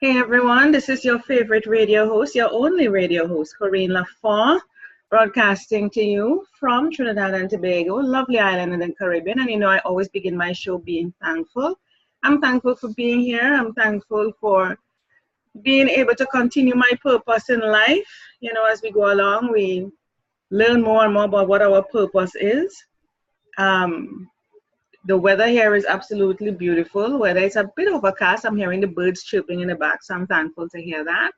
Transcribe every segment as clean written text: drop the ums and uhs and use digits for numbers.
Hey everyone, this is your favorite radio host, your only radio host, Corinne Lafont, broadcasting to you from Trinidad and Tobago, lovely island in the Caribbean. And I always begin my show being thankful. I'm thankful for being here. I'm thankful for being able to continue my purpose in life. As we go along, we learn more and more about what our purpose is. Um, the weather here is absolutely beautiful. Whether it's a bit overcast, I'm hearing the birds chirping in the back, so I'm thankful to hear that.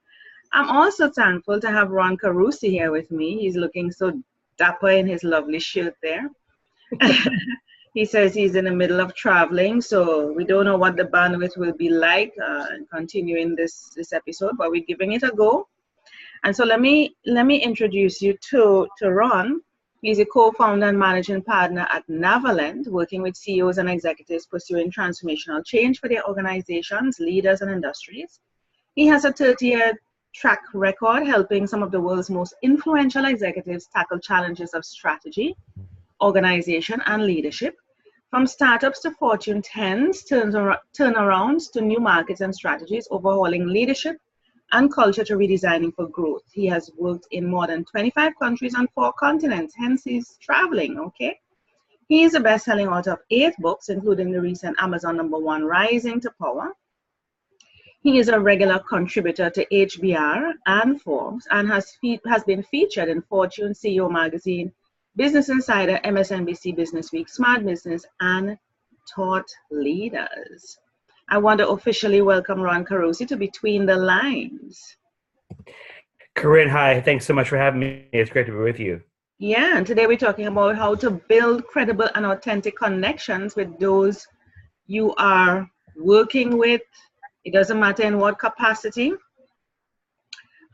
I'm also thankful to have Ron Carusi here with me. He's looking so dapper in his lovely shirt there. He says he's in the middle of traveling, so we don't know what the bandwidth will be like continuing this episode, but we're giving it a go. And so let me introduce you to Ron. He's a co-founder and managing partner at Navalent, working with CEOs and executives pursuing transformational change for their organizations, leaders, and industries. He has a 30-year track record helping some of the world's most influential executives tackle challenges of strategy, organization, and leadership. From startups to Fortune 10s, turnarounds to new markets and strategies, overhauling leadership and culture to redesigning for growth. He has worked in more than 25 countries on 4 continents, hence he's traveling, okay? He is a best-selling author of 8 books, including the recent Amazon #1 Rising to Power. He is a regular contributor to HBR and Forbes and has been featured in Fortune, CEO Magazine, Business Insider, MSNBC Business Week, Smart Business, and Thought Leaders. I want to officially welcome Ron Carusi to Between the Lines. Corinne, hi. Thanks so much for having me. It's great to be with you. Yeah, and today we're talking about how to build credible and authentic connections with those you are working with. It doesn't matter in what capacity.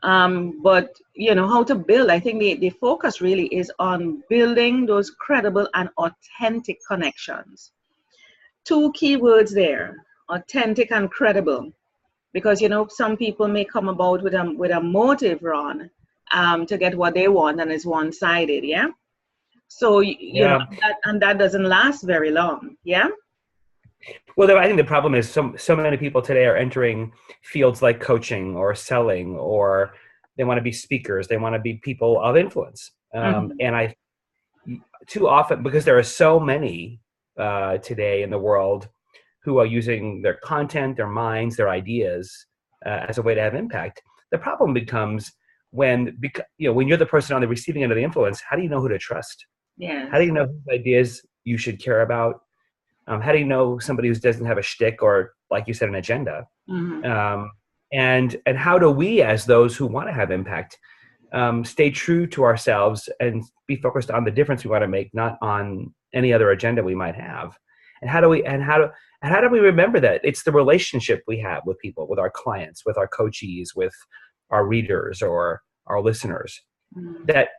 But how to build. I think the focus really is on building those credible and authentic connections. 2 key words there: authentic and credible, because some people may come about with a motive, Ron, to get what they want, and it's one-sided. Yeah. So that doesn't last very long. Yeah. Well, I think the problem is so many people today are entering fields like coaching or selling, or they want to be speakers, they want to be people of influence, and too often, because there are so many today in the world who are using their content, their minds, their ideas as a way to have impact. The problem becomes when you're the person on the receiving end of the influence. How do you know who to trust? Yeah. How do you know whose ideas you should care about? How do you know somebody who doesn't have a shtick or, like you said, an agenda? And how do we, as those who want to have impact, stay true to ourselves and be focused on the difference we want to make, not on any other agenda we might have? And how do we remember that it's the relationship we have with people, with our clients, with our coachees, with our readers or our listeners, that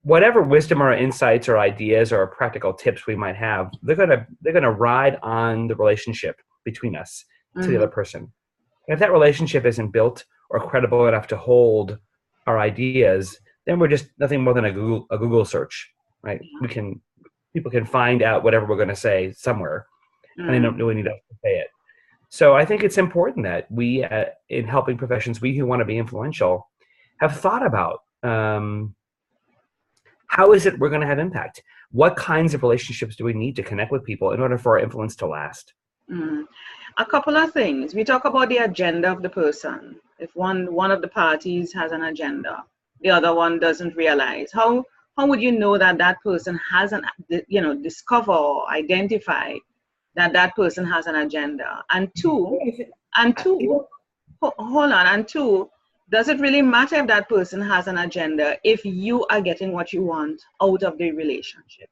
whatever wisdom or insights or ideas or practical tips we might have, they're gonna ride on the relationship between us to the other person. And if that relationship isn't built or credible enough to hold our ideas, then we're just nothing more than a Google search, right? People can find out whatever we're going to say somewhere, and they don't really need us to say it. So I think it's important that we, in helping professions, we who want to be influential, have thought about how is it we're going to have impact? What kinds of relationships do we need to connect with people in order for our influence to last? A couple of things. We talk about the agenda of the person. If one of the parties has an agenda, the other one doesn't realize. How would you know that person has discover or identify that person has an agenda? And two, hold on. And two, does it really matter if that person has an agenda if you are getting what you want out of the relationship?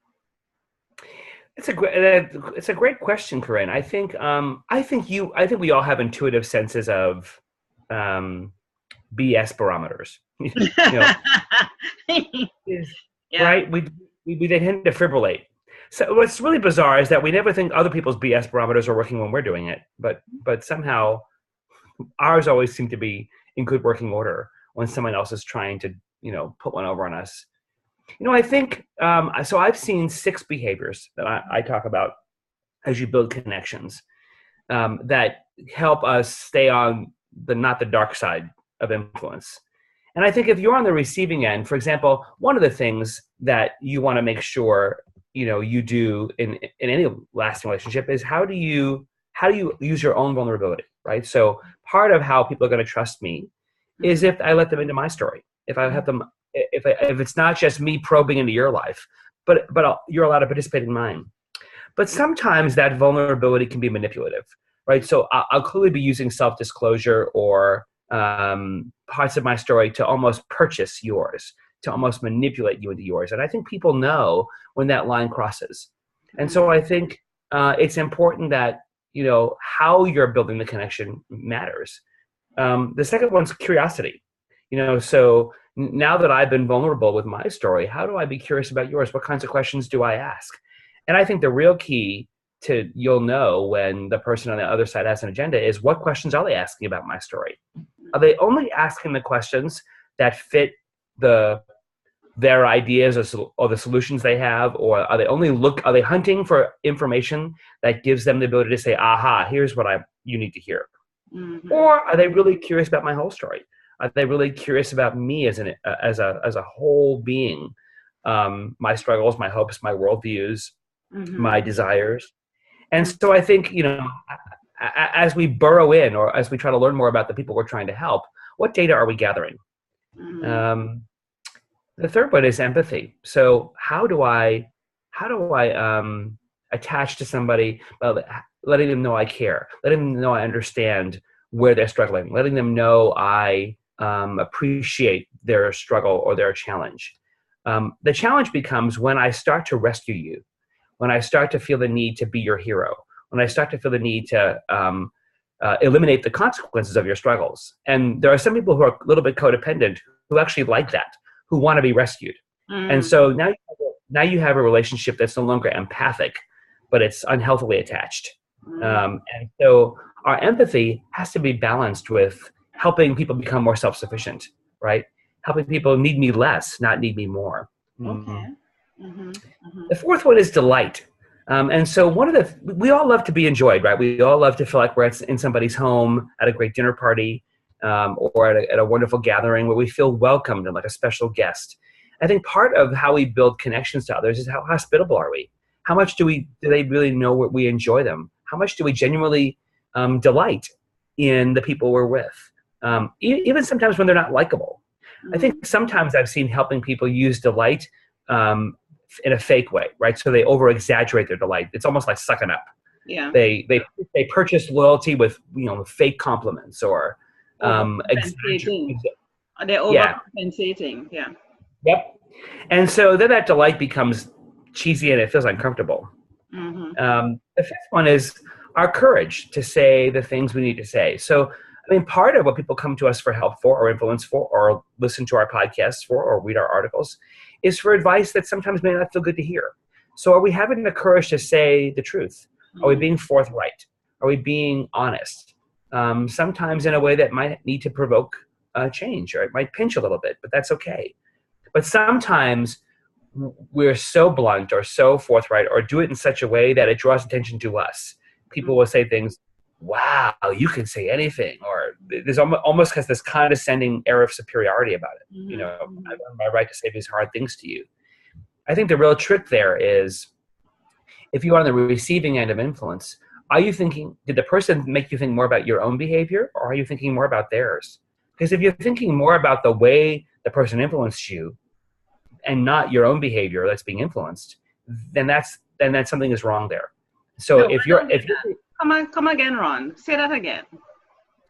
It's a great question, Corinne. I think we all have intuitive senses of BS barometers. Right? We tend to defibrillate. So what's really bizarre is that we never think other people's BS barometers are working when we're doing it, but somehow ours always seem to be in good working order when someone else is trying to put one over on us. I think so. I've seen 6 behaviors that I talk about as you build connections that help us stay on not the dark side of influence. And I think if you're on the receiving end, for example, one of the things that you want to make sure you do in any lasting relationship is how do you use your own vulnerability, right? So part of how people are going to trust me is if I let them into my story. If I have them, if it's not just me probing into your life, but you're allowed to participate in mine. But sometimes that vulnerability can be manipulative, right? So I'll clearly be using self-disclosure or parts of my story to almost purchase yours, to almost manipulate you into yours. And I think people know when that line crosses. And so I think it's important that, how you're building the connection matters. The second one's curiosity. So now that I've been vulnerable with my story, how do I be curious about yours? What kinds of questions do I ask? And I think the real key you'll know when the person on the other side has an agenda is what questions are they asking about my story? Are they only asking the questions that fit their ideas or the solutions they have, or are they hunting for information that gives them the ability to say, aha, here's what you need to hear? Mm-hmm. Or are they really curious about my whole story? Are they really curious about me as a whole being? My struggles, my hopes, my worldviews, my desires. And so I think, as we burrow in or as we try to learn more about the people we're trying to help, what data are we gathering? Mm-hmm. The third one is empathy. So how do I attach to somebody, letting them know I care, letting them know I understand where they're struggling, letting them know I appreciate their struggle or their challenge. The challenge becomes when I start to rescue you, when I start to feel the need to be your hero, when I start to feel the need to eliminate the consequences of your struggles. And there are some people who are a little bit codependent who actually like that, who want to be rescued. And so now you have a relationship that's no longer empathic, but it's unhealthily attached. And so our empathy has to be balanced with helping people become more self-sufficient, right? Helping people need me less, not need me more. Okay. Mm-hmm. Mm-hmm. The fourth one is delight. And so we all love to be enjoyed, right? We all love to feel like we're in somebody's home at a great dinner party, or at a wonderful gathering where we feel welcomed and like a special guest. I think part of how we build connections to others is how hospitable are we? How much do they really know what we enjoy them? How much do we genuinely delight in the people we're with? Even sometimes when they're not likable. I think sometimes I've seen helping people use delight in a fake way, right? So they over-exaggerate their delight. It's almost like sucking up. Yeah. They purchase loyalty with fake compliments or exaggerating. They're overcompensating. Yeah. Yep. And so then that delight becomes cheesy and it feels uncomfortable. Mm-hmm. The fifth one is our courage to say the things we need to say. So, part of what people come to us for help for, or influence for, or listen to our podcasts for, or read our articles, is for advice that sometimes may not feel good to hear. So are we having the courage to say the truth? Are we being forthright? Are we being honest? Sometimes in a way that might need to provoke change, or it might pinch a little bit, but that's okay. But sometimes we're so blunt or so forthright or do it in such a way that it draws attention to us. People will say things, wow, you can say anything, or there's almost has this condescending air of superiority about it. Mm-hmm. I have my right to say these hard things to you. I think the real trick there is, if you are on the receiving end of influence, did the person make you think more about your own behavior, or are you thinking more about theirs? Because if you're thinking more about the way the person influenced you and not your own behavior that's being influenced, then that's something is wrong there. So Come again, Ron. Say that again.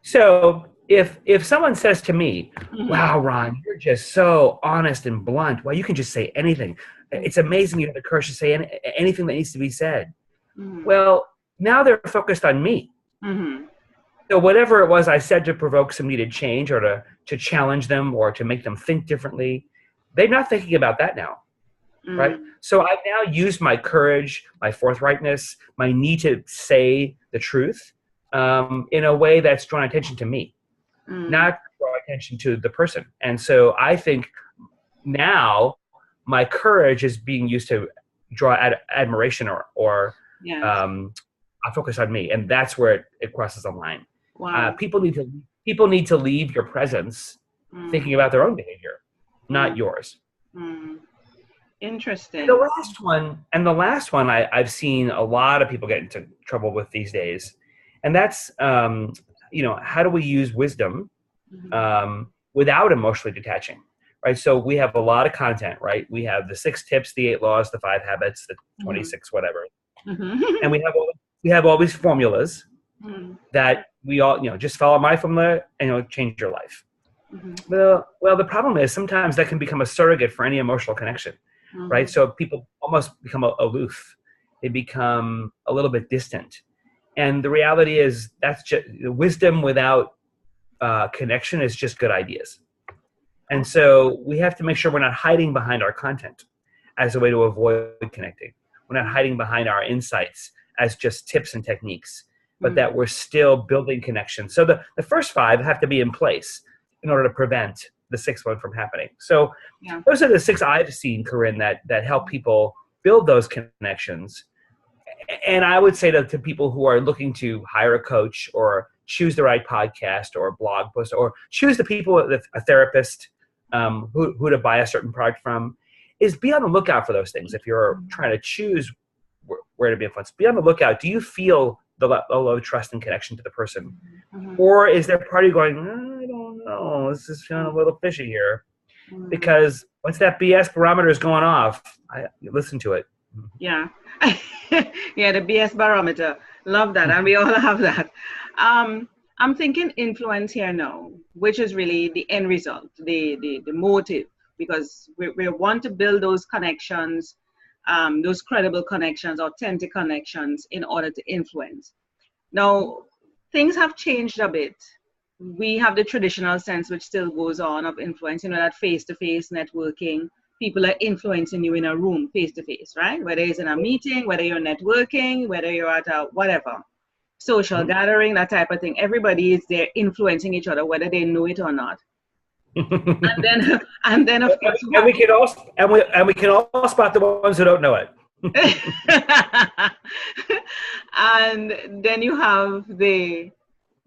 So if someone says to me, wow, Ron, you're just so honest and blunt. Well, you can just say anything. It's amazing you have the courage to say anything that needs to be said. Mm-hmm. Well, now they're focused on me. Mm-hmm. So whatever it was I said to provoke some needed change or to challenge them or to make them think differently, they're not thinking about that now. Mm-hmm. Right? So I've now used my courage, my forthrightness, my need to say the truth in a way that's drawn attention to me, not draw attention to the person. And so I think now my courage is being used to draw admiration or I focus on me. And that's where it crosses a line. Wow. People need to people need to leave your presence thinking about their own behavior, not yours. Interesting. And the last one I've seen a lot of people get into trouble with these days, and that's how do we use wisdom without emotionally detaching, right? So we have a lot of content, right? We have the 6 tips, the 8 laws, the 5 habits, the 26 whatever, and we have all these formulas that we all just follow my formula and it'll change your life. Well, the problem is sometimes that can become a surrogate for any emotional connection, right? So people almost become aloof. They become a little bit distant. And the reality is that's just wisdom without connection is just good ideas. And so we have to make sure we're not hiding behind our content as a way to avoid connecting. We're not hiding behind our insights as just tips and techniques, but that we're still building connections. So the first 5 have to be in place in order to prevent the 6th one from happening. So those are the 6 I've seen, Corinne, that help people build those connections. And I would say to people who are looking to hire a coach or choose the right podcast or blog post or choose the people, a therapist, who to buy a certain product from, is be on the lookout for those things. If you're trying to choose where to be influenced, be on the lookout. Do you feel the level of trust and connection to the person? Or is there part of you going, I don't know, this is feeling a little fishy here? Because once that BS barometer is going off, listen to it. Yeah. Yeah, the BS barometer. Love that. And we all have that. I'm thinking influence here now, which is really the end result, the motive, because we want to build those connections, those credible connections, authentic connections in order to influence. Now, things have changed a bit. We have the traditional sense, which still goes on, of influence, that face-to-face networking. People are influencing you in a room face-to-face, right? Whether it's in a meeting, whether you're networking, whether you're at a whatever, social gathering, that type of thing. Everybody is there influencing each other, whether they know it or not. and then of course, and we can all spot the ones who don't know it. And then you have the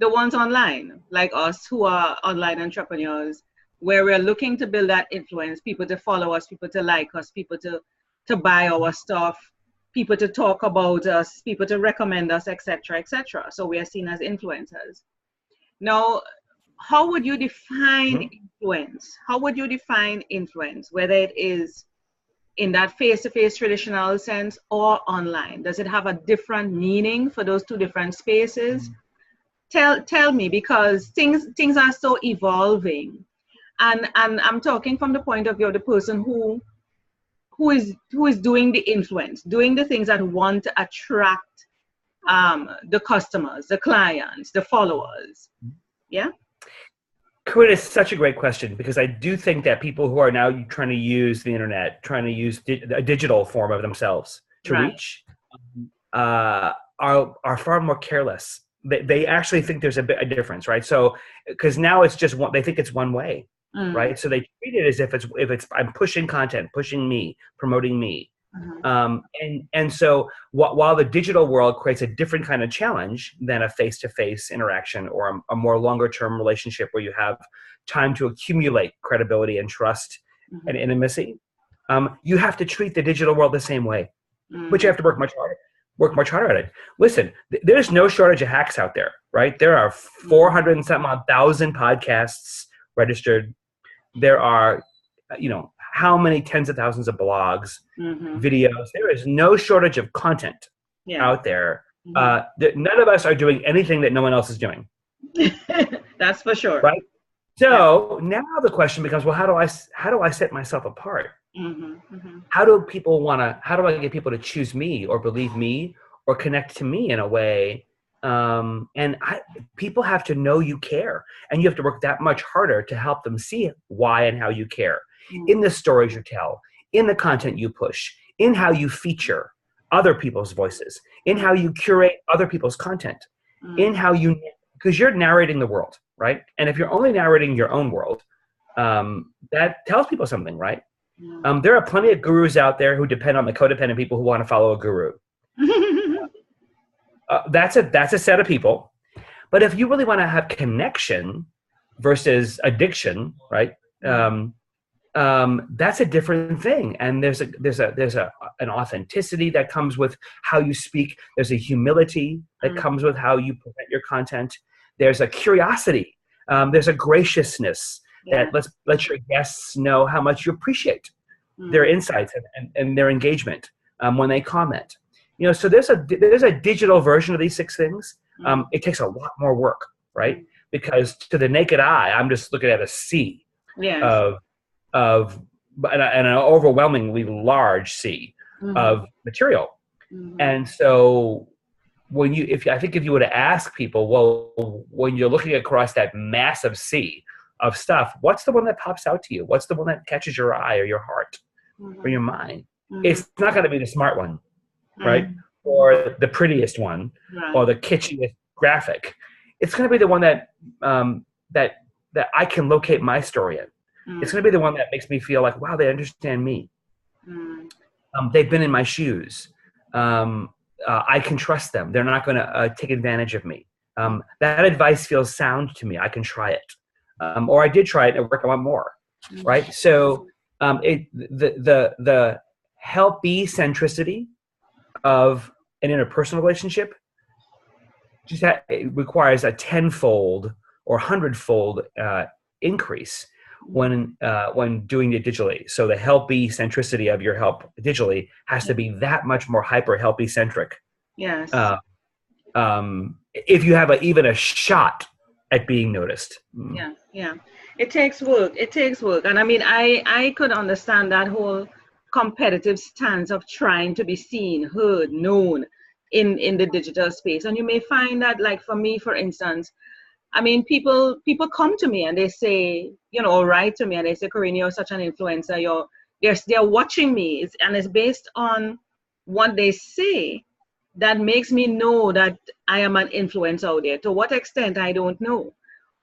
ones online, like us, who are online entrepreneurs, where we're looking to build that influence, people to follow us, people to like us, people to buy our stuff, people to talk about us, people to recommend us, etc., etc. So we are seen as influencers. Now, how would you define influence? How would you define influence, whether it is in that face-to-face traditional sense or online? Does it have a different meaning for those 2 different spaces? Tell me, because things are so evolving. And I'm talking from the point of view of the person who is doing the influence, doing the things that want to attract the customers, the clients, the followers. Yeah? Corinne, it's such a great question, because I do think that people who are now trying to use the internet, trying to use a digital form of themselves to reach, are far more careless. They actually think there's a difference, right? So, because now it's just they think it's one way. Right, so they treat it as if it's I'm pushing content, pushing me, promoting me, and so while the digital world creates a different kind of challenge than a face-to-face interaction or a more longer-term relationship where you have time to accumulate credibility and trust and intimacy, you have to treat the digital world the same way, but you have to work much harder at it. Listen, there's no shortage of hacks out there, right? There are 400 and some odd thousand podcasts registered. There are, how many tens of thousands of blogs, videos. There is no shortage of content out there. None of us are doing anything that no one else is doing. That's for sure. Right. So now the question becomes, well, how do I set myself apart? How do I get people to choose me or believe me or connect to me in a way? People have to know you care, and you have to work that much harder to help them see why and how you care in the stories you tell, in the content you push, in how you feature other people's voices, in how you curate other people's content, in how because you're narrating the world, right? And if you're only narrating your own world, that tells people something, right? There are plenty of gurus out there who depend on the codependent people who want to follow a guru. That's a set of people. But if you really want to have connection versus addiction, right? That's a different thing. And there's an authenticity that comes with how you speak. There's a humility that comes with how you present your content. There's a curiosity. There's a graciousness that let your guests know how much you appreciate their insights and their engagement when they comment. So there's a digital version of these 6 things. It takes a lot more work, right? Because to the naked eye, I'm just looking at a sea of an overwhelmingly large sea of material. And so if you were to ask people, well, when you're looking across that massive sea of stuff, what's the one that pops out to you? What's the one that catches your eye or your heart or your mind? It's not going to be the smart one, right? Or the prettiest one, or the kitschiest graphic. It's going to be the one that that I can locate my story in. It's going to be the one that makes me feel like, wow, they understand me. They've been in my shoes. I can trust them. They're not going to take advantage of me. That advice feels sound to me. I can try it. Or I did try it and it worked. I want more. Right? So the helpy centricity of an interpersonal relationship it requires a 10-fold or 100-fold increase when doing it digitally. So the helpy centricity of your help digitally has to be that much more hyper helpy centric. Yes. If you have even a shot at being noticed. Yeah. It takes work. And I mean, I could understand that whole competitive stance of trying to be seen, heard, known in the digital space. And you may find that, like for me, for instance, I mean, people come to me and they say, or write to me and they say, Corinne, you're such an influencer. They're watching me. And it's based on what they say that makes me know that I am an influencer out there. To what extent, I don't know.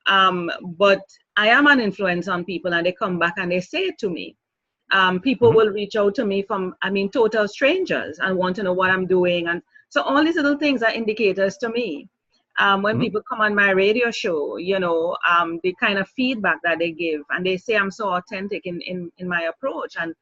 But I am an influence on people, and they come back and they say it to me. People will reach out to me from, total strangers and want to know what I'm doing. And so all these little things are indicators to me. When people come on my radio show, the kind of feedback that they give, and they say I'm so authentic in my approach, and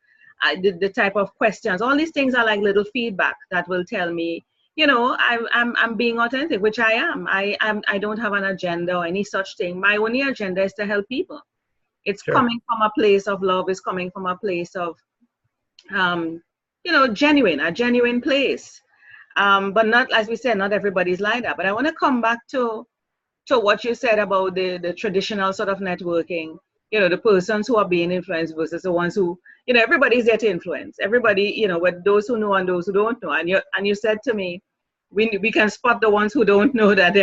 the type of questions, all these things are like little feedback that will tell me, I'm being authentic, which I am. I don't have an agenda or any such thing. My only agenda is to help people. It's coming from a place of love. It's coming from a place of, a genuine place. But not, as we said, not everybody's like that. But I want to come back to what you said about the traditional sort of networking. The persons who are being influenced versus the ones who, everybody's there to influence. Everybody, with those who know and those who don't know. And you said to me, we can spot the ones who don't know that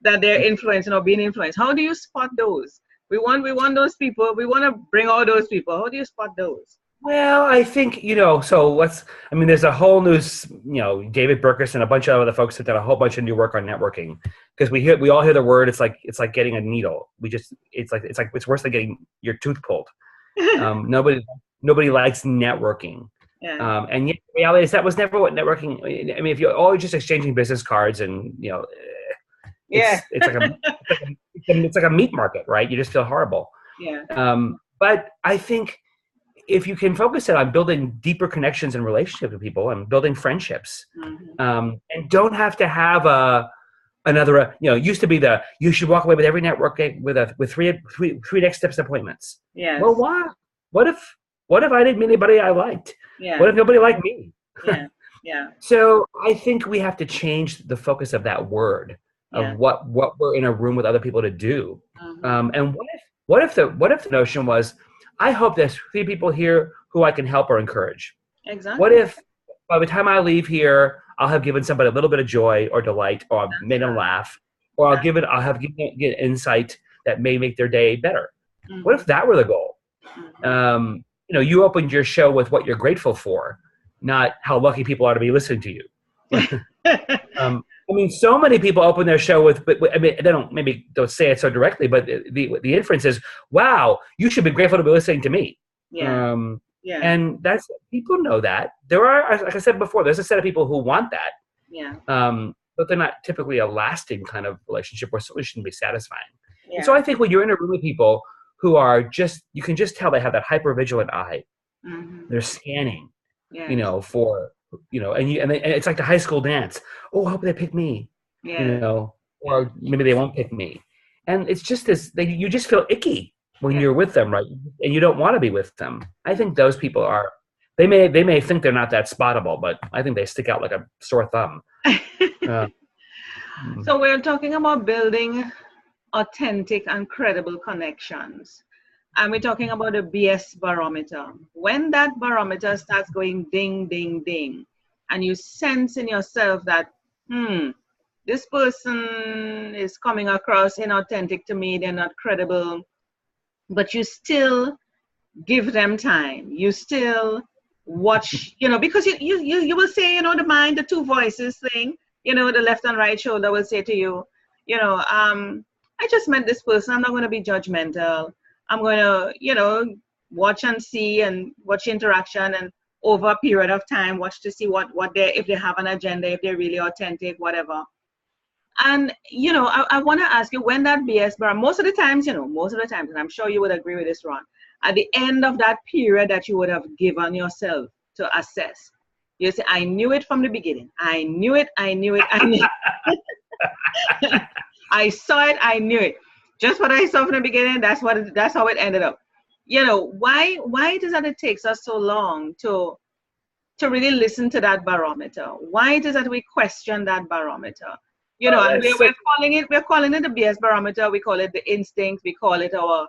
they're influencing or being influenced. How do you spot those? We want those people. We want to bring all those people. How do you spot those? Well, I think, there's a whole new, David Burkus and a bunch of other folks have done a whole bunch of new work on networking, because we all hear the word. It's like getting a needle. It's worse than getting your tooth pulled. Nobody likes networking. Yeah. And yet the reality is that was never what networking, if you're always just exchanging business cards and, it's like a meat market, right? You just feel horrible. Yeah. But I think if you can focus it on building deeper connections and relationships with people and building friendships, and don't have to have another, used to be you should walk away with every networking with three next steps appointments. Yeah. Well, why? What if I didn't meet anybody I liked? Yeah. What if nobody liked me? Yeah. Yeah. So I think we have to change the focus of that word of what we're in a room with other people to do. And what if the notion was, I hope there's 3 people here who I can help or encourage. Exactly. What if by the time I leave here, I'll have given somebody a little bit of joy or delight, or I've made them laugh, or I'll have given insight that may make their day better. What if that were the goal? You opened your show with what you're grateful for, not how lucky people are to be listening to you. So many people open their show with, they don't say it so directly, but the inference is, wow, you should be grateful to be listening to me. Yeah. And people know that. There are, like I said before, there's a set of people who want that. Yeah. but they're not typically a lasting kind of relationship, or certainly shouldn't be satisfying. Yeah. And so I think when you're in a room with people who are just, you can just tell they have that hyper vigilant eye. They're scanning, for, and it's like the high school dance. Oh, I hope they pick me, or maybe they won't pick me. And it's just this, you just feel icky when you're with them, right? And you don't want to be with them. I think those people are, they may think they're not that spottable, but I think they stick out like a sore thumb. So we're talking about building authentic and credible connections. And we're talking about a BS barometer. When that barometer starts going ding, ding, ding, and you sense in yourself that, this person is coming across inauthentic to me, they're not credible, but you still give them time. You still watch, because you will say, the mind, the two voices thing, the left and right shoulder will say to you, I just met this person. I'm not going to be judgmental. I'm going to, watch and see and watch interaction, and over a period of time, watch to see what if they have an agenda, if they're really authentic, whatever. And, I want to ask you, when that BS bar, most of the times, and I'm sure you would agree with this, Ron, at the end of that period that you would have given yourself to assess, you say, I knew it from the beginning. I knew it. I knew it. I saw it. I knew it. Just what I saw from the beginning, that's how it ended up. Why it is that it takes us so long to really listen to that barometer? Why it is that we question that barometer? And we're calling it the BS barometer. We call it the instinct. We call it our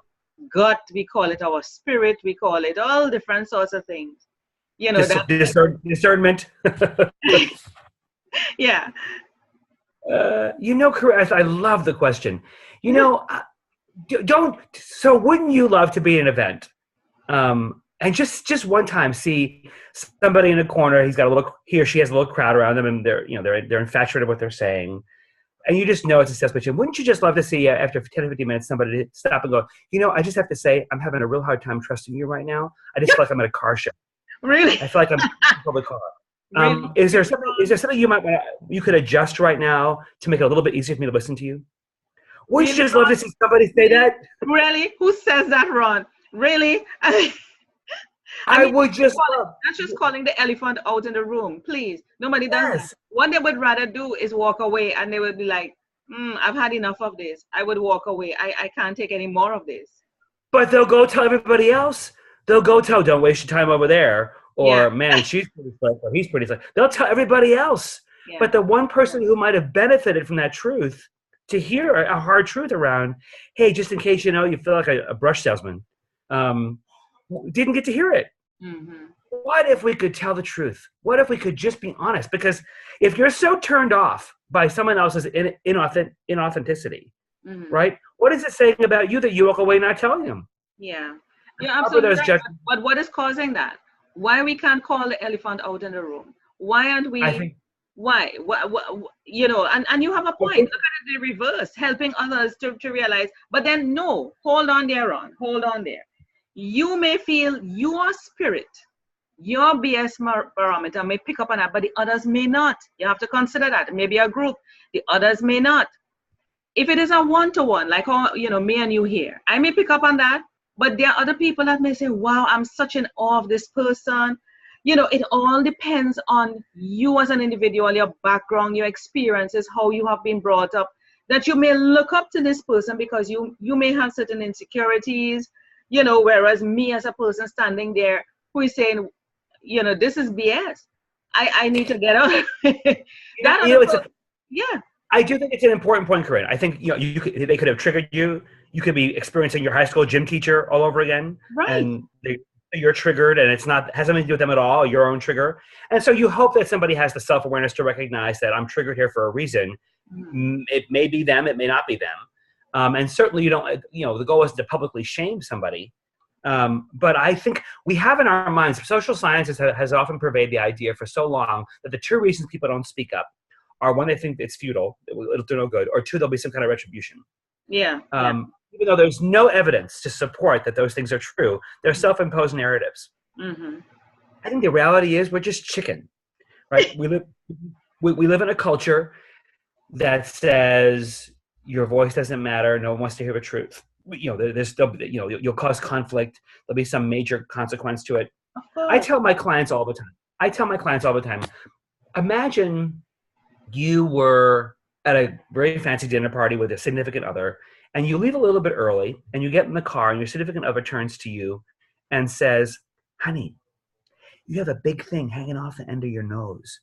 gut. We call it our spirit. We call it all different sorts of things. Discernment. Yeah. Chris, I love the question. So wouldn't you love to be at an event, and just one time see somebody in a corner? He or she has a little crowd around them, and they're infatuated with what they're saying, and you just know it's a sales pitch. And wouldn't you just love to see after 10 or 15 minutes somebody to stop and go, I just have to say, I'm having a real hard time trusting you right now. I just feel like I'm at a car show. Really? I feel like I'm in a public car. Really? Is there something you could adjust right now to make it a little bit easier for me to listen to you? Wouldn't you just love to see somebody say that? Really? Who says that, Ron? Really? I would just love. That's just calling the elephant out in the room, please. Nobody does that. What they would rather do is walk away, and they would be like, I've had enough of this. I would walk away. I can't take any more of this. But they'll go tell everybody else. They'll go tell, don't waste your time over there. Or, man, she's pretty slick, or he's pretty slick. They'll tell everybody else. Yeah. But the one person who might have benefited from that truth, to hear a hard truth around, hey, just in case, you feel like a brush salesman, didn't get to hear it. Mm-hmm. What if we could tell the truth? What if we could just be honest? Because if you're so turned off by someone else's inauthenticity, right? What is it saying about you that you walk away not telling them? Yeah. Absolutely right. But what is causing that? Why we can't call the elephant out in the room? Why aren't we? Why? And you have a point. Look at it the reverse, helping others to realize. But then, no, hold on there, Ron. Hold on there. You may feel your spirit, your BS barometer may pick up on that, but the others may not. You have to consider that. Maybe a group, the others may not. If it is a one-to-one, like me and you here, I may pick up on that, but there are other people that may say, wow, I'm such in awe of this person. It all depends on you as an individual, your background, your experiences, how you have been brought up, that you may look up to this person because you may have certain insecurities, whereas me as a person standing there who is saying, this is BS. I need to get out. I do think it's an important point, Corinne. I think they could have triggered you. You could be experiencing your high school gym teacher all over again, right? And you're triggered, and has nothing to do with them at all. Your own trigger, and so you hope that somebody has the self-awareness to recognize that I'm triggered here for a reason. Mm-hmm. It may be them, it may not be them, and certainly you don't. The goal isn't to publicly shame somebody. But I think we have in our minds, social science has often pervaded the idea for so long that the two reasons people don't speak up are, one, they think it's futile, it'll do no good, or two, there'll be some kind of retribution. Yeah. Even though there's no evidence to support that those things are true, they're self-imposed narratives. Mm-hmm. I think the reality is we're just chicken, right? we live in a culture that says your voice doesn't matter, no one wants to hear the truth. You'll cause conflict. There'll be some major consequence to it. I tell my clients all the time. Imagine you were at a very fancy dinner party with a significant other, and you leave a little bit early, and you get in the car, and your significant other turns to you and says, "Honey, you have a big thing hanging off the end of your nose.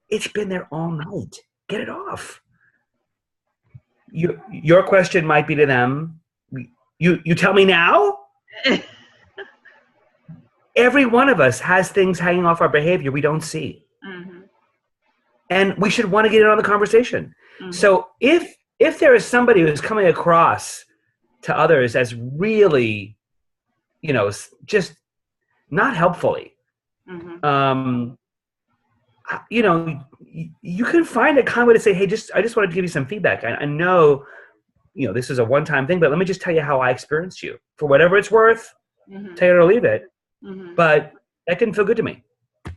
It's been there all night. Get it off." Your question might be to them, you tell me now? Every one of us has things hanging off our behavior we don't see. Mm-hmm. And we should want to get in on the conversation. Mm-hmm. So if there is somebody who's coming across to others as really, just not helpfully, mm-hmm. You can find a kind way to say, "Hey, I just wanted to give you some feedback. I know, this is a one-time thing, but let me just tell you how I experienced you. For whatever it's worth, mm-hmm. take it or leave it. Mm-hmm. But that didn't feel good to me."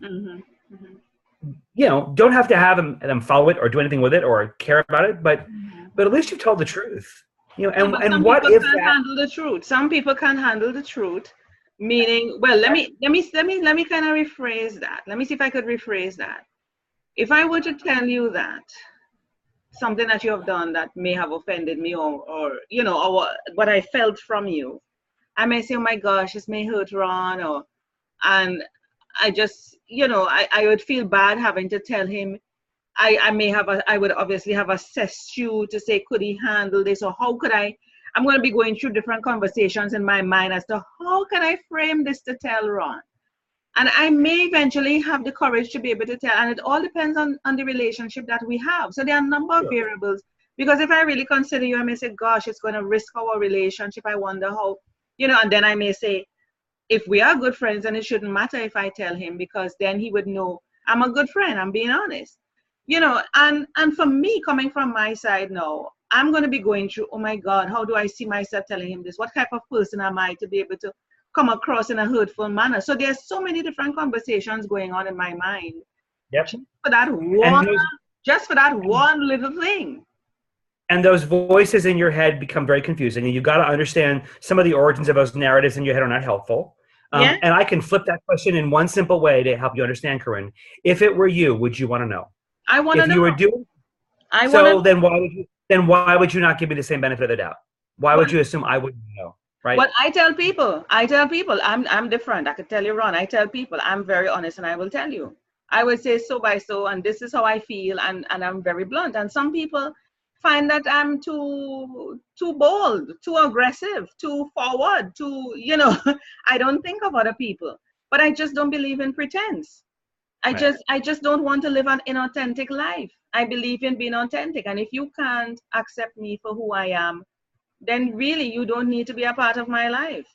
Mm-hmm. Mm-hmm. Don't have to have them follow it or do anything with it or care about it, but at least you've told the truth. And what if that handle the truth? Some people can't handle the truth. Meaning, well, let me kind of rephrase that. Let me see if I could rephrase that. If I were to tell you that something that you have done that may have offended me or what I felt from you, I may say, "Oh my gosh, this may hurt Ron," and I just, I would feel bad having to tell him. I would obviously have assessed you to say, could he handle this, or how could I'm going to be going through different conversations in my mind as to how can I frame this to tell Ron. And I may eventually have the courage to be able to tell, and it all depends on the relationship that we have. So there are a number of variables, because if I really consider you, I may say, gosh, it's going to risk our relationship. I wonder how, and then I may say, if we are good friends, then it shouldn't matter if I tell him, because then he would know I'm a good friend, I'm being honest. And for me, coming from my side now, I'm going to be going through, oh my God, how do I see myself telling him this? What type of person am I to be able to come across in a hurtful manner? So there's so many different conversations going on in my mind. Yep. Just for that one little thing. And those voices in your head become very confusing, and you've got to understand some of the origins of those narratives in your head are not helpful. And I can flip that question in one simple way to help you understand, Corinne. If it were you, would you want to know? I want to know. If you were doing then why would you not give me the same benefit of the doubt? Why would you assume I wouldn't know? Right? But I tell people, I'm different. I could tell you, Ron, I tell people, I'm very honest, and I will tell you. I would say so by so, and this is how I feel, and I'm very blunt. And some people find that I'm too bold, too aggressive, too forward, I don't think of other people. But I just don't believe in pretense. I just don't want to live an inauthentic life. I believe in being authentic. And if you can't accept me for who I am, then really you don't need to be a part of my life.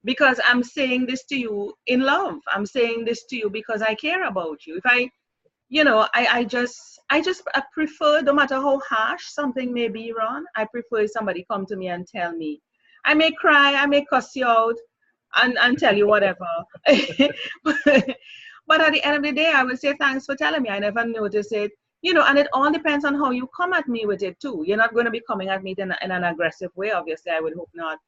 Because I'm saying this to you in love. I'm saying this to you because I care about you. If I prefer, no matter how harsh something may be, Ron, I prefer somebody come to me and tell me. I may cry, I may cuss you out and tell you whatever. But at the end of the day, I will say, thanks for telling me. I never noticed it. And it all depends on how you come at me with it too. You're not going to be coming at me in an aggressive way. Obviously, I would hope not.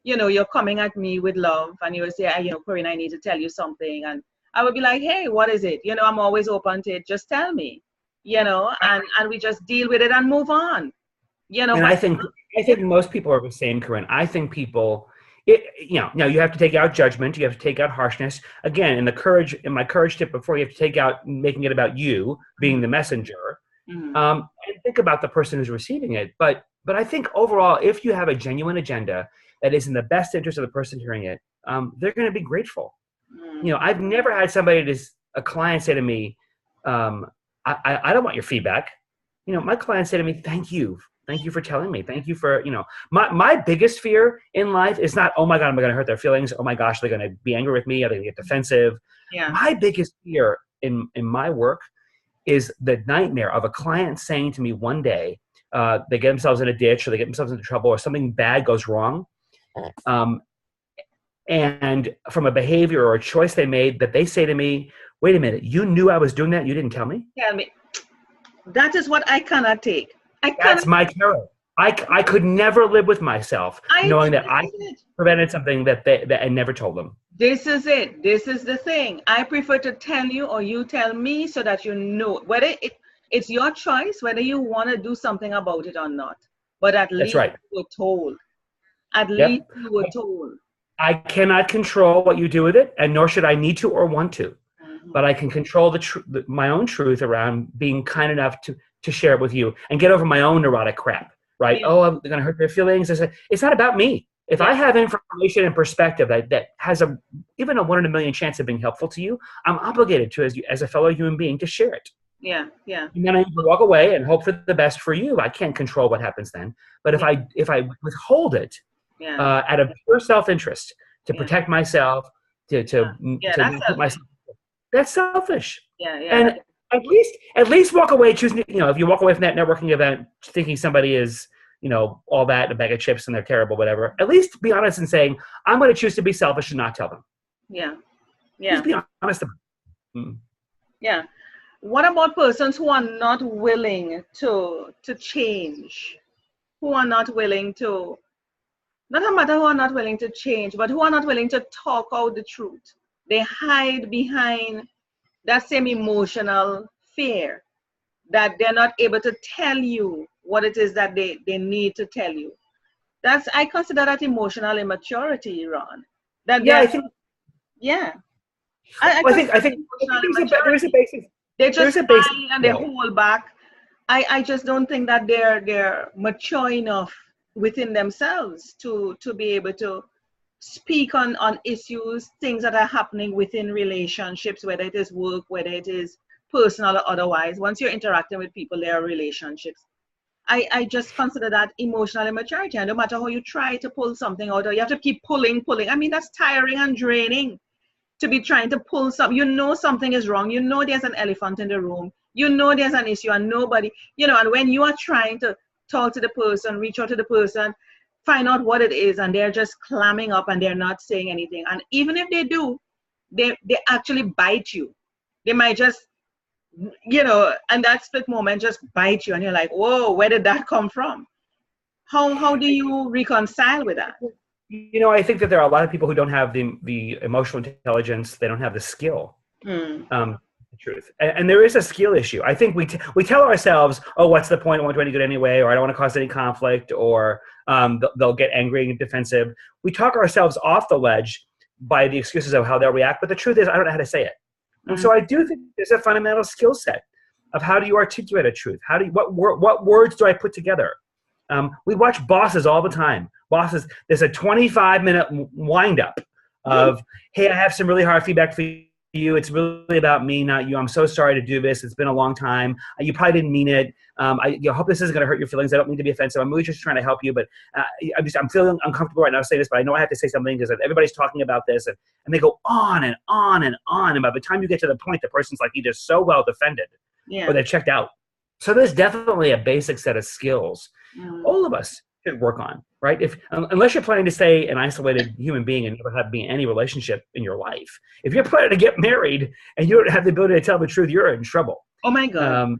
You're coming at me with love, and you will say, Corinne, I need to tell you something. And I would be like, hey, what is it? I'm always open to it. Just tell me, and we just deal with it and move on. And I think most people are the same, Corinne. I think people, now you have to take out judgment. You have to take out harshness. Again, in my courage tip before, you have to take out making it about you being the messenger, and think about the person who's receiving it. But I think overall, if you have a genuine agenda that is in the best interest of the person hearing it, they're going to be grateful. I've never had a client say to me, I don't want your feedback. My client said to me, thank you for telling me. Thank you for, my biggest fear in life is not, oh my God, am I going to hurt their feelings? Oh my gosh, they're going to be angry with me. Are they going to get defensive? Yeah. My biggest fear in my work is the nightmare of a client saying to me one day, they get themselves in a ditch, or they get themselves into trouble, or something bad goes wrong. And from a behavior or a choice they made, that they say to me, wait a minute, you knew I was doing that? You didn't tell me? Tell me. That is what I cannot take. I That's can't. my terror. I could never live with myself knowing that I prevented something that that I never told them. This is it. This is the thing. I prefer to tell you or you tell me so that you know whether it's your choice whether you want to do something about it or not. But at That's least right. you were told. At least Yep. you were told. I cannot control what you do with it, and nor should I need to or want to. But I can control my own truth around being kind enough to share it with you and get over my own neurotic crap. Right? Yeah. Oh, I'm going to hurt their feelings. It's not about me. If I have information and perspective that has even a 1 in a million chance of being helpful to you, I'm obligated to, as a fellow human being, to share it. Yeah, yeah. And then I need to walk away and hope for the best for you. I can't control what happens then. But if I withhold it out of pure self-interest to protect myself, to put myself, that's selfish. Yeah, yeah. And at least walk away choosing. If you walk away from that networking event thinking somebody is all that and a bag of chips and they're terrible, whatever. At least be honest in saying, I'm going to choose to be selfish and not tell them. Yeah, yeah. Just be honest about it. Yeah. What about persons who are not willing to change? Who are not willing to, not a matter who are not willing to change, but who are not willing to talk out the truth. They hide behind that same emotional fear that they're not able to tell you what it is that they need to tell you. I consider that emotional immaturity, Ron. I think there is a basis. They just hide and they hold back. I just don't think that they're mature enough within themselves to be able to speak on issues, things that are happening within relationships, whether it is work, whether it is personal or otherwise. Once you're interacting with people, there are relationships. I just consider that emotional immaturity. And no matter how you try to pull something out, or you have to keep pulling. I mean, that's tiring and draining to be trying to pull something. Something is wrong. There's an elephant in the room. There's an issue and nobody, and when you are trying to talk to the person, reach out to the person, find out what it is, and they're just clamming up and they're not saying anything. And even if they do, they actually bite you. They might just, and that split moment just bite you and you're like, whoa, where did that come from? How do you reconcile with that? I think that there are a lot of people who don't have the emotional intelligence. They don't have the skill. The truth. And there is a skill issue. I think we tell ourselves, oh, what's the point? I won't do any good anyway, or I don't want to cause any conflict, or they'll get angry and defensive. We talk ourselves off the ledge by the excuses of how they'll react. But the truth is, I don't know how to say it. And so I do think there's a fundamental skill set of how do you articulate a truth? What words do I put together? We watch Bosses all the time. Bosses, there's a 25-minute wind up of, hey, I have some really hard feedback for you. It's really about me, not you. I'm so sorry to do this. It's been a long time. You probably didn't mean it. I hope this isn't going to hurt your feelings. I don't mean to be offensive. I'm really just trying to help you, but I'm feeling uncomfortable right now to say this, but I know I have to say something because everybody's talking about this, and they go on and on and on. And by the time you get to the point, the person's like either so well defended or they've checked out. So there's definitely a basic set of skills all of us should work on, right? Unless you're planning to stay an isolated human being and never have any relationship in your life. If you're planning to get married and you don't have the ability to tell the truth, you're in trouble. Oh my God.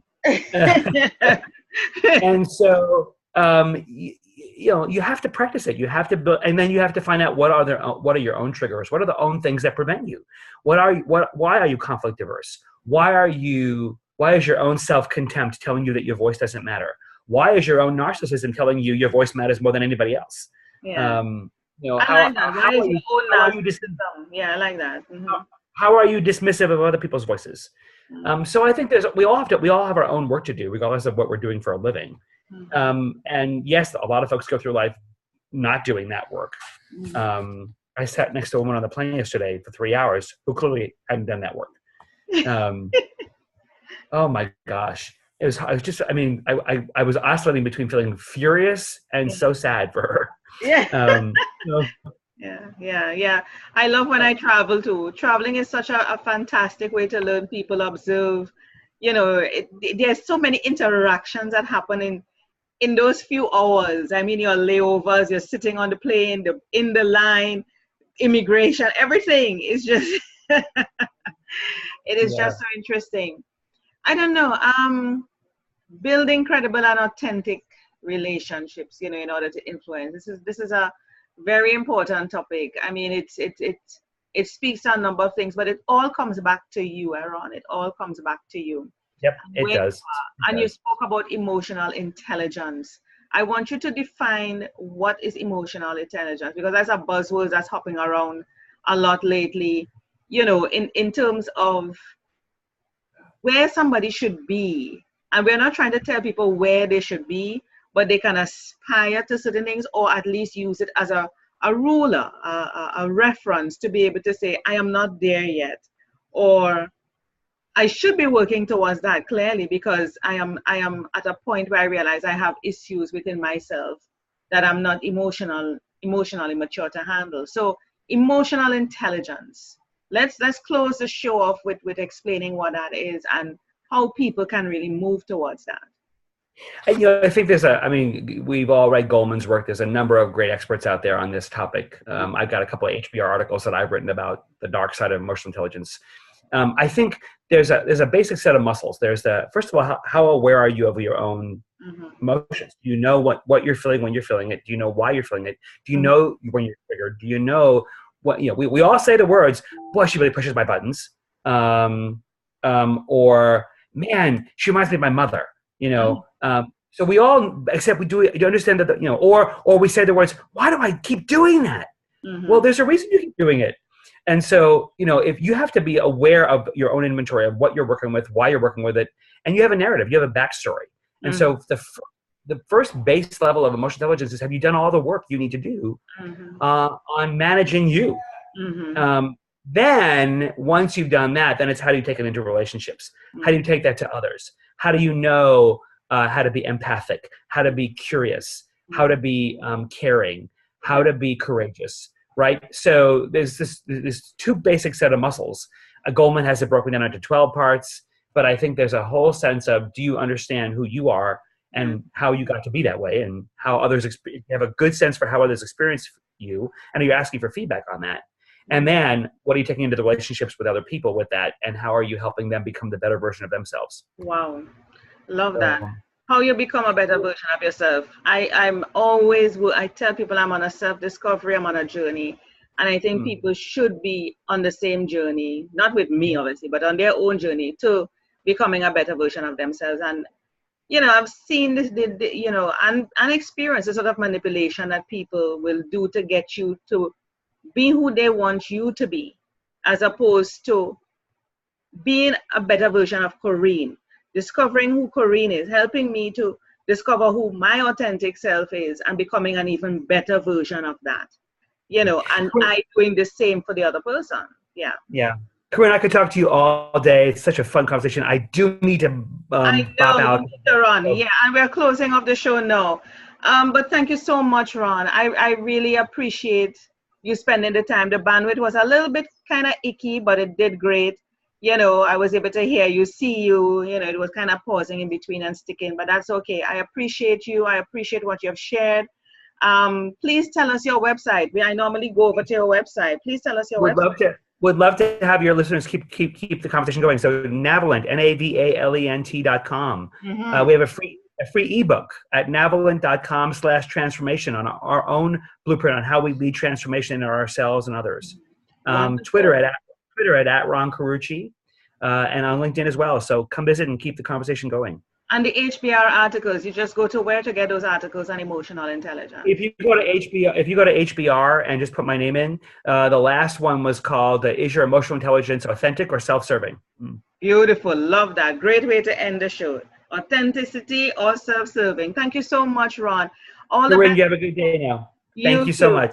And so you have to practice it. You have to build, and then you have to find out what are your own triggers. What are the own things that prevent you? Why are you conflict averse? Why is your own self-contempt telling you that your voice doesn't matter? Why is your own narcissism telling you your voice matters more than anybody else? Yeah. How are you Yeah, I like that. Mm-hmm. How are you dismissive of other people's voices? So I think we all have our own work to do, regardless of what we're doing for a living. And yes, a lot of folks go through life not doing that work. I sat next to a woman on the plane yesterday for 3 hours who clearly hadn't done that work. Oh my gosh. I was oscillating between feeling furious and so sad for her. Yeah. Yeah. I love when I travel too. Traveling is such a fantastic way to learn people, observe. There's so many interactions that happen in those few hours. I mean, your layovers, you're sitting on the plane, in the line, immigration, everything is just, it is just so interesting. I don't know. building credible and authentic relationships, in order to influence. This is a very important topic. I mean, it speaks to a number of things, but it all comes back to you, Aaron. It all comes back to you. Yep, it does. And you spoke about emotional intelligence. I want you to define what is emotional intelligence, because that's a buzzword that's hopping around a lot lately, in terms of where somebody should be. And we're not trying to tell people where they should be, but they can aspire to certain things, or at least use it as a ruler, a reference to be able to say, I am not there yet, or I should be working towards that, clearly, because I am at a point where I realize I have issues within myself that I'm not emotionally mature to handle. So emotional intelligence. Let's close the show off with explaining what that is and how people can really move towards that. And, I think we've all read Goleman's work. There's a number of great experts out there on this topic. I've got a couple of HBR articles that I've written about the dark side of emotional intelligence. I think there's a basic set of muscles. There's first of all, how aware are you of your own emotions? Do you know what you're feeling when you're feeling it? Do you know why you're feeling it? Do you know when you're triggered? Do you know what, we all say the words, boy, she really pushes my buttons. Or man, she reminds me of my mother, so we all, except you understand that, or we say the words, why do I keep doing that? Well, there's a reason you keep doing it. And so, if you have to be aware of your own inventory of what you're working with, why you're working with it, and you have a narrative, you have a backstory. And so the first base level of emotional intelligence is, have you done all the work you need to do on managing you? Then once you've done that, then it's how do you take it into relationships? How do you take that to others? How do you know how to be empathic, how to be curious, how to be caring, how to be courageous, right? So there's this two basic set of muscles. Goleman has it broken down into 12 parts, but I think there's a whole sense of, do you understand who you are and how you got to be that way, and how others have a good sense for how others experience you, and are you asking for feedback on that? And then what are you taking into the relationships with other people with that, and how are you helping them become the better version of themselves? Wow. Love that. How you become a better version of yourself. I tell people I'm on a self-discovery, I'm on a journey. And I think people should be on the same journey, not with me, obviously, but on their own journey to becoming a better version of themselves. And, I've seen this, and experienced the sort of manipulation that people will do to get you to be who they want you to be, as opposed to being a better version of Corinne. Discovering who Corinne is, helping me to discover who my authentic self is, and becoming an even better version of that. And I doing the same for the other person. Yeah. Yeah. Corinne, I could talk to you all day. It's such a fun conversation. I do need to pop out. Ron. Yeah, and we're closing off the show now. But thank you so much, Ron. I really appreciate you spending the time. The bandwidth was a little bit kind of icky, but it did great. I was able to hear you, see you, it was kind of pausing in between and sticking, but that's okay. I appreciate you. I appreciate what you have shared. Please tell us your website. I normally go over to your website. Please tell us your website. Would love to have your listeners keep the conversation going. So Navalent, NAVALENT.com. We have a free ebook at navalent.com/transformation on our own blueprint on how we lead transformation in ourselves and others. Twitter at Ron Carucci, and on LinkedIn as well. So come visit and keep the conversation going. And the HBR articles, you just go to where to get those articles on emotional intelligence? If you go to HBR and just put my name in, the last one was called "Is Your Emotional Intelligence Authentic or Self-Serving?" Beautiful, love that. Great way to end the show. Authenticity or self-serving. Thank you so much, Ron. Corinne, you have a good day now. Thank you so much.